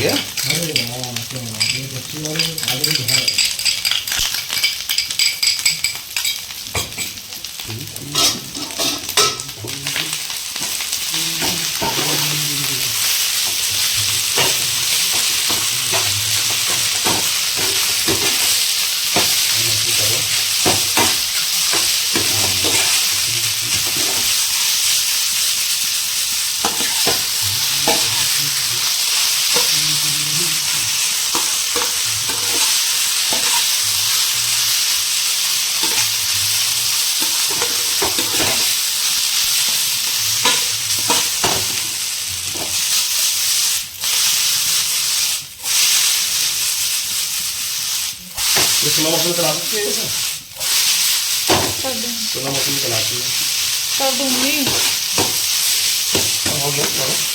गया। अरे वाह क्या बात है, बच्चे वाले आगे भी है। इसमें मशीन चला सकते हैं इसे? कर दूँ तो मशीन चलाती है। कर दूँगी। हो गया चलो।